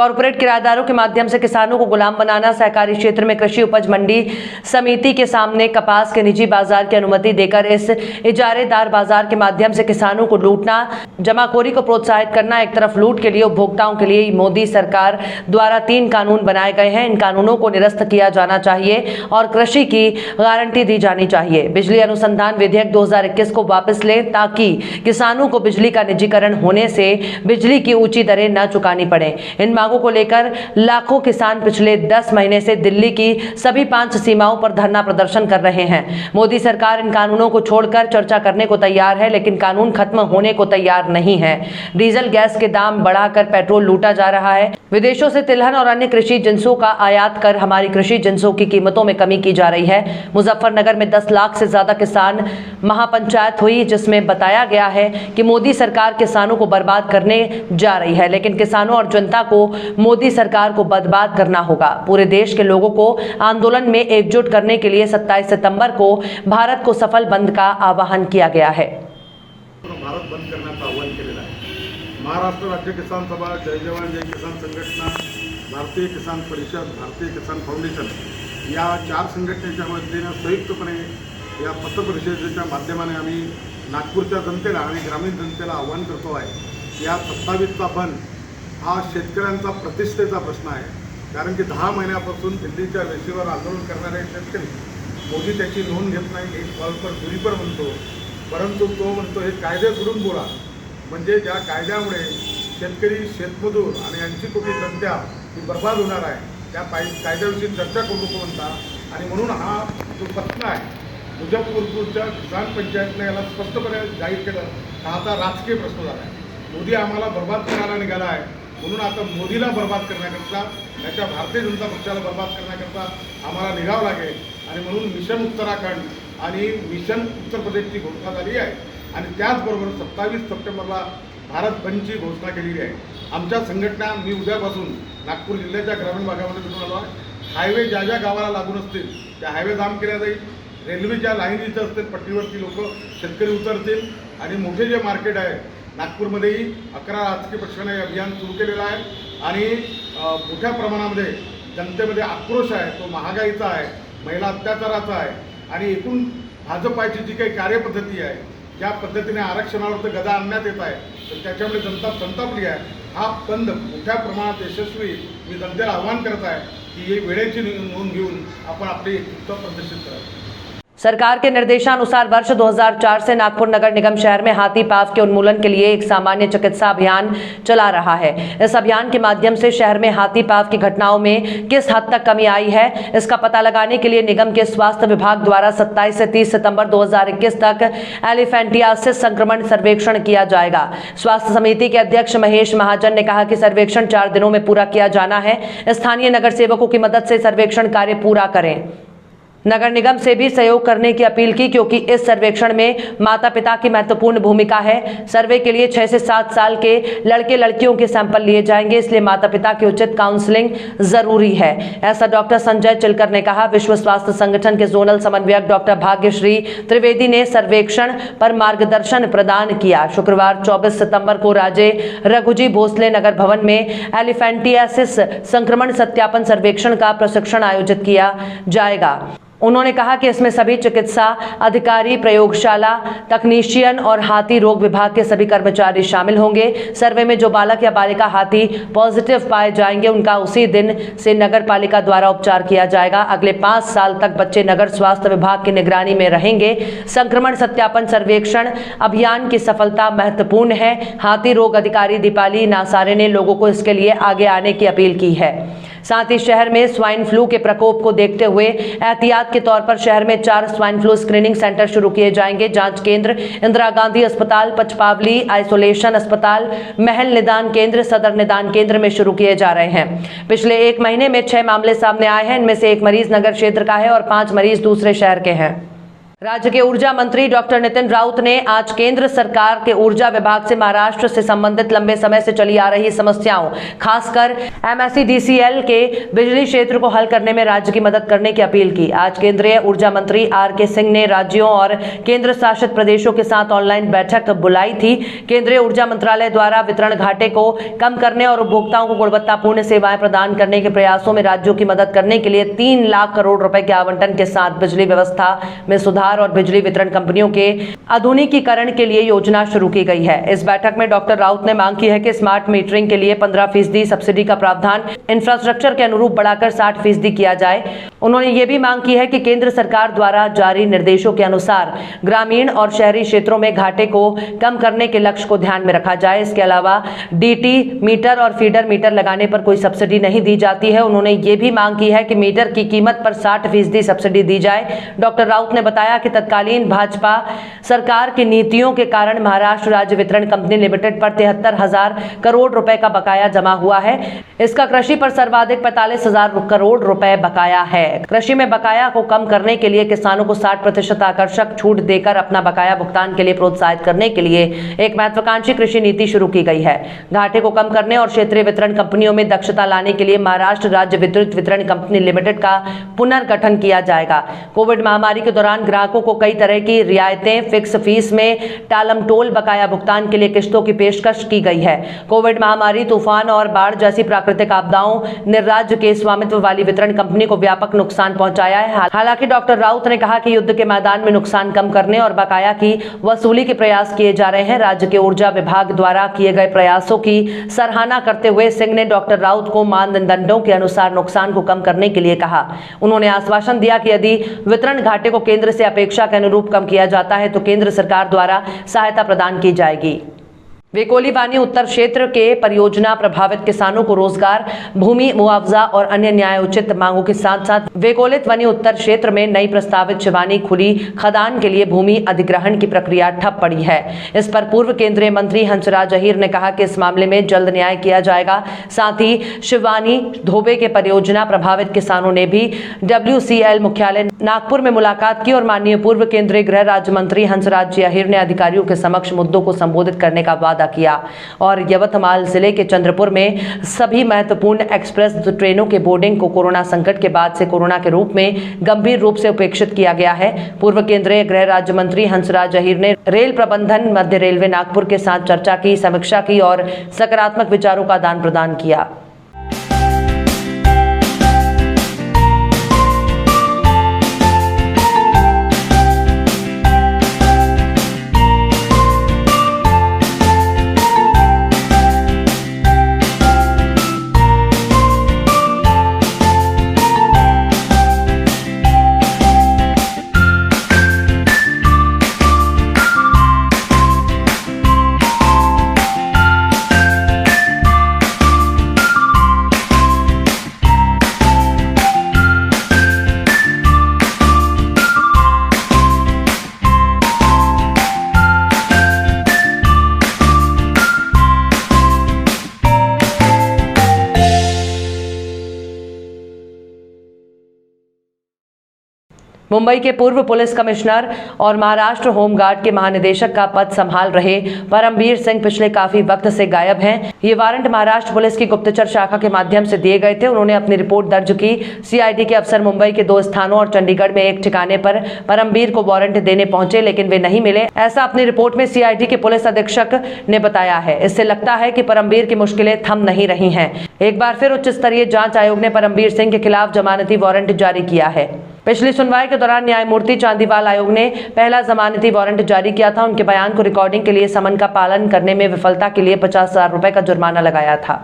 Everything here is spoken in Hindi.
कॉर्पोरेट किराएदारों के माध्यम से किसानों को गुलाम बनाना, सहकारी क्षेत्र में कृषि उपज मंडी समिति के सामने कपास के निजी बाजार की अनुमति देकर इस इजारेदार बाजार के माध्यम से किसानों को लूटना, जमाखोरी को प्रोत्साहित करना। एक तरफ लूट के लिए उपभोक्ताओं के लिए मोदी सरकार द्वारा 3 कानून बनाए गए हैं। इन कानूनों को निरस्त किया जाना चाहिए और कृषि की गारंटी दी जानी चाहिए। बिजली अनुसंधान विधेयक 2021 को वापस लें ताकि किसानों को बिजली का निजीकरण होने से बिजली की ऊंची दरें न चुकानी पड़े। इन मांगों को लेकर लाखों किसान पिछले 10 महीने से दिल्ली की सभी 5 सीमाओं पर धरना प्रदर्शन कर रहे हैं। मोदी सरकार इन कानूनों को छोड़कर चर्चा करने को तैयार है, लेकिन कानून खत्म होने को तैयार नहीं है। डीजल गैस के दाम बढ़ाकर पेट्रोल लूटा जा रहा है। विदेशों से तिलहन और अन्य कृषि जिंसों का आयात कर हमारी कृषि जिंसों की कीमतों में कमी की जा रही है। मुजफ्फरनगर में 10 लाख से ज्यादा किसान महापंचायत हुई, जिसमें बताया गया है कि मोदी सरकार किसानों को बर्बाद करने जा रही है, लेकिन किसानों और जनता को मोदी सरकार को बर्बाद करना होगा। पूरे देश के लोगों को आंदोलन में एकजुट करने के लिए 27 सितंबर को भारत को सफल बंद का आह्वान किया गया है। भारत बंद करण्याचं आवाहन केलेलं आहे। महाराष्ट्र राज्य किसान सभा, जय जवान जय किसान संघटना, भारतीय किसान परिषद, भारतीय किसान फाउंडेशन या 4 संघटनेच्या वतीने संयुक्तपणे या पत्रपरिषदेच्या माध्यमाने आम्ही नागपूरच्या जनतेला आणि ग्रामीण जनतेला आवाहन करतो आहे। या 27चा बंद हा शेतकऱ्यांचा प्रतिष्ठेचा प्रश्न आहे, कारण की 10 महिन्यापासून दिल्लीच्या वेशीवर आंदोलन करणारे शेतकरी मोदी त्याची नोंद घेत नाही। एक कॉल पर दुरी पर म्हणतो, परंतु तो म्हणतो हे कायदे सोडून बोला, म्हणजे ज्या कायद्यामुळे शेतकरी, शेतमजूर आणि 80 कोटी जनता ही बर्बाद होणार आहे, त्या कायद्याविषयी चर्चा करू नको म्हणता। आणि म्हणून हा जो प्रश्न आहे मुजफ्फरपूरच्या किसान पंचायतने याला स्पष्टपणे जाहीर केलं हा आता राजकीय प्रश्न झाला आहे। मोदी आम्हाला बर्बाद करायला निघाला आहे, म्हणून आता मोदीला बर्बाद करण्याकरता, त्याच्या भारतीय जनता पक्षाला बर्बाद करण्याकरता आम्हाला निघावं लागेल। आणि म्हणून मिशन उत्तराखंड आणि मिशन उत्तर प्रदेशची घोषणा झाली आहे आणि त्याचबरोबर 27 सप्टेंबरला भारत बंदची घोषणा केलेली आहे। आमच्या संघटना मी उद्यापासून नागपूर जिल्ह्याच्या ग्रामीण भागामध्ये भेटून आलो आहे। हायवे ज्या ज्या गावाला लागून असतील त्या हायवे जाम केल्या जाईल। रेल्वेच्या लाईन जिथं असतील पट्टीवरती लोक शेतकरी उतरतील आणि मोठे जे मार्केट आहे नागपूरमध्येही 11 राजकीय पक्षाने अभियान सुरू केलेलं आहे आणि मोठ्या प्रमाणामध्ये जनतेमध्ये आक्रोश आहे, तो महागाईचा आहे, महिला अत्याचाराचा आहे आणि एकूण भाजपाची जी काही कार्यपद्धती आहे, ज्या पद्धतीने आरक्षणावर गदा आणण्यात येत आहे, तर त्याच्यामुळे जनता संतापली आहे। हा बंद मोठ्या प्रमाणात यशस्वी मी जनतेला आवाहन करत आहे की ही वेळेची नोंद घेऊन आपण आपली एकता प्रदर्शित करावी। सरकार के निर्देशानुसार वर्ष 2004 से नागपुर नगर निगम शहर में हाथी पांव के उन्मूलन के लिए एक सामान्य चिकित्सा अभियान चला रहा है। इस अभियान के माध्यम से शहर में हाथी पांव की घटनाओं में किस हद तक कमी आई है, इसका पता लगाने के लिए निगम के स्वास्थ्य विभाग द्वारा 27 से 30 सितंबर 2021 तक एलिफेंटियासिस संक्रमण सर्वेक्षण किया जाएगा। स्वास्थ्य समिति के अध्यक्ष महेश महाजन ने कहा कि सर्वेक्षण 4 दिनों में पूरा किया जाना है। स्थानीय नगर सेवकों की मदद से सर्वेक्षण कार्य पूरा करें। नगर निगम से भी सहयोग करने की अपील की, क्योंकि इस सर्वेक्षण में माता पिता की महत्वपूर्ण भूमिका है। सर्वे के लिए 6 से 7 साल के लड़के लड़कियों के सैंपल लिए जाएंगे, इसलिए माता पिता की उचित काउंसलिंग जरूरी है, ऐसा डॉक्टर संजय चिलकर ने कहा। विश्व स्वास्थ्य संगठन के जोनल समन्वयक डॉक्टर भाग्यश्री त्रिवेदी ने सर्वेक्षण पर मार्गदर्शन प्रदान किया। शुक्रवार 24 सितंबर को राजे रघुजी भोसले नगर भवन में एलिफेंटियासिस संक्रमण सत्यापन सर्वेक्षण का प्रशिक्षण आयोजित किया जाएगा। उन्होंने कहा कि इसमें सभी चिकित्सा अधिकारी, प्रयोगशाला तकनीशियन और हाथी रोग विभाग के सभी कर्मचारी शामिल होंगे। सर्वे में जो बालक या बालिका हाथी पॉजिटिव पाए जाएंगे, उनका उसी दिन से नगर पालिका द्वारा उपचार किया जाएगा। अगले 5 साल तक बच्चे नगर स्वास्थ्य विभाग की निगरानी में रहेंगे। संक्रमण सत्यापन सर्वेक्षण अभियान की सफलता महत्वपूर्ण है। हाथी रोग अधिकारी दीपाली नासारे ने लोगों को इसके लिए आगे आने की अपील की है। साथ ही शहर में स्वाइन फ्लू के प्रकोप को देखते हुए एहतियात के तौर पर शहर में 4 स्वाइन फ्लू स्क्रीनिंग सेंटर शुरू किए जाएंगे। जांच केंद्र इंदिरा गांधी अस्पताल, पचपावली आइसोलेशन अस्पताल, महल निदान केंद्र, सदर निदान केंद्र में शुरू किए जा रहे हैं। पिछले 1 महीने में 6 मामले सामने आए हैं। इनमें से 1 मरीज नगर क्षेत्र का है और 5 मरीज दूसरे शहर के हैं। राज्य के ऊर्जा मंत्री डॉक्टर नितिन राउत ने आज केंद्र सरकार के ऊर्जा विभाग से महाराष्ट्र से संबंधित लंबे समय से चली आ रही समस्याओं, खासकर MSEDCL के बिजली क्षेत्र को हल करने में राज्य की मदद करने की अपील की। आज केंद्रीय ऊर्जा मंत्री RK सिंह ने राज्यों और केंद्र शासित प्रदेशों के साथ ऑनलाइन बैठक बुलाई थी। केंद्रीय ऊर्जा मंत्रालय द्वारा वितरण घाटे को कम करने और उपभोक्ताओं को गुणवत्तापूर्ण सेवाएं प्रदान करने के प्रयासों में राज्यों की मदद करने के लिए 3 लाख करोड़ रुपए के आवंटन के साथ बिजली व्यवस्था में सुधार और बिजली वितरण कंपनियों के आधुनिकीकरण के लिए योजना शुरू की गई है। इस बैठक में डॉक्टर राउत ने मांग की है कि स्मार्ट मीटरिंग के लिए 15% सब्सिडी का प्रावधान इंफ्रास्ट्रक्चर के अनुरूप बढ़ाकर 60% किया जाए। उन्होंने ये भी मांग की है कि केंद्र सरकार द्वारा जारी निर्देशों के अनुसार ग्रामीण और शहरी क्षेत्रों में घाटे को कम करने के लक्ष्य को ध्यान में रखा जाए। इसके अलावा DT मीटर और फीडर मीटर लगाने पर कोई सब्सिडी नहीं दी जाती है। उन्होंने ये भी मांग की है कि मीटर की कीमत पर 60% सब्सिडी दी जाए। डॉक्टर राउत ने बताया कि तत्कालीन भाजपा सरकार की नीतियों के कारण महाराष्ट्र राज्य वितरण कंपनी लिमिटेड पर 73,000 करोड़ रुपए का बकाया जमा हुआ है। इसका कृषि पर सर्वाधिक 45,000 करोड़ रुपए बकाया है। कृषि में बकाया को कम करने के लिए किसानों को 60% आकर्षक छूट देकर अपना बकाया भुगतान के लिए प्रोत्साहित करने के लिए एक महत्वाकांक्षी कृषि नीति शुरू की गई है। घाटे को कम करने और क्षेत्रीय वितरण कंपनियों में दक्षता लाने के लिए महाराष्ट्र राज्य विद्युत वितरण कंपनी लिमिटेड का पुनर्गठन किया जाएगा। कोविड महामारी के दौरान ग्राहकों को कई तरह की रियायतें, फिक्स फीस में टालमटोल, बकाया भुगतान के लिए किस्तों की पेशकश की गई है। कोविड महामारी, तूफान और बाढ़ जैसी प्राकृतिक आपदाओं ने राज्य के स्वामित्व वाली वितरण कंपनी को व्यापक नुकसान पहुंचाया है। हालांकि डॉक्टर राउत ने कहा कि युद्ध के मैदान में नुकसान कम करने और बकाया की वसूली के प्रयास किए जा रहे हैं। राज्य के ऊर्जा विभाग द्वारा किए गए प्रयासों की सराहना करते हुए सिंह ने डॉक्टर राउत को मानदंडों के अनुसार नुकसान को कम करने के लिए कहा। उन्होंने आश्वासन दिया कि यदि वितरण घाटे को केंद्र से अपेक्षा के अनुरूप कम किया जाता है तो केंद्र सरकार द्वारा सहायता प्रदान की जाएगी। वेकोली वानी उत्तर क्षेत्र के परियोजना प्रभावित किसानों को रोजगार, भूमि मुआवजा और अन्य न्याय उचित मांगों के साथ साथ वेकोलित वनी उत्तर क्षेत्र में नई प्रस्तावित शिवानी खुली खदान के लिए भूमि अधिग्रहण की प्रक्रिया ठप पड़ी है। इस पर पूर्व केंद्रीय मंत्री हंसराज अहीर ने कहा कि इस मामले में जल्द न्याय किया जाएगा। साथ ही शिवानी धोबे के परियोजना प्रभावित किसानों ने भी WCL मुख्यालय नागपुर में मुलाकात की और माननीय पूर्व केंद्रीय गृह राज्य मंत्री हंसराज अहीर ने अधिकारियों के समक्ष मुद्दों को संबोधित करने का वादा किया और यवतमाल जिले के चंद्रपुर में सभी महत्वपूर्ण एक्सप्रेस ट्रेनों के बोर्डिंग को कोरोना संकट के बाद से कोरोना के रूप में गंभीर रूप से उपेक्षित किया गया है। पूर्व केंद्रीय गृह राज्य मंत्री हंसराज अहीर ने रेल प्रबंधन, मध्य रेलवे नागपुर के साथ चर्चा की, समीक्षा की और सकारात्मक विचारों का आदान प्रदान किया। मुंबई के पूर्व पुलिस कमिश्नर और महाराष्ट्र होमगार्ड के महानिदेशक का पद संभाल रहे परमबीर सिंह पिछले काफी वक्त से गायब हैं। ये वारंट महाराष्ट्र पुलिस की गुप्तचर शाखा के माध्यम से दिए गए थे। उन्होंने अपनी रिपोर्ट दर्ज की। CID के अफसर मुंबई के 2 स्थानों और चंडीगढ़ में एक ठिकाने पर परमबीर को वारंट देने पहुंचे, लेकिन वे नहीं मिले। ऐसा अपनी रिपोर्ट में CID के पुलिस अधीक्षक ने बताया है। इससे लगता है कि परमबीर की मुश्किलें थम नहीं रही हैं। एक बार फिर उच्च स्तरीय जांच आयोग ने परमबीर सिंह के खिलाफ जमानती वारंट जारी किया है। पिछली सुनवाई के दौरान न्यायमूर्ति चांदीवाल आयोग ने पहला जमानती वारंट जारी किया था। उनके बयान को रिकॉर्डिंग के लिए समन का पालन करने में विफलता के लिए 50,000 रुपए का जुर्माना लगाया था।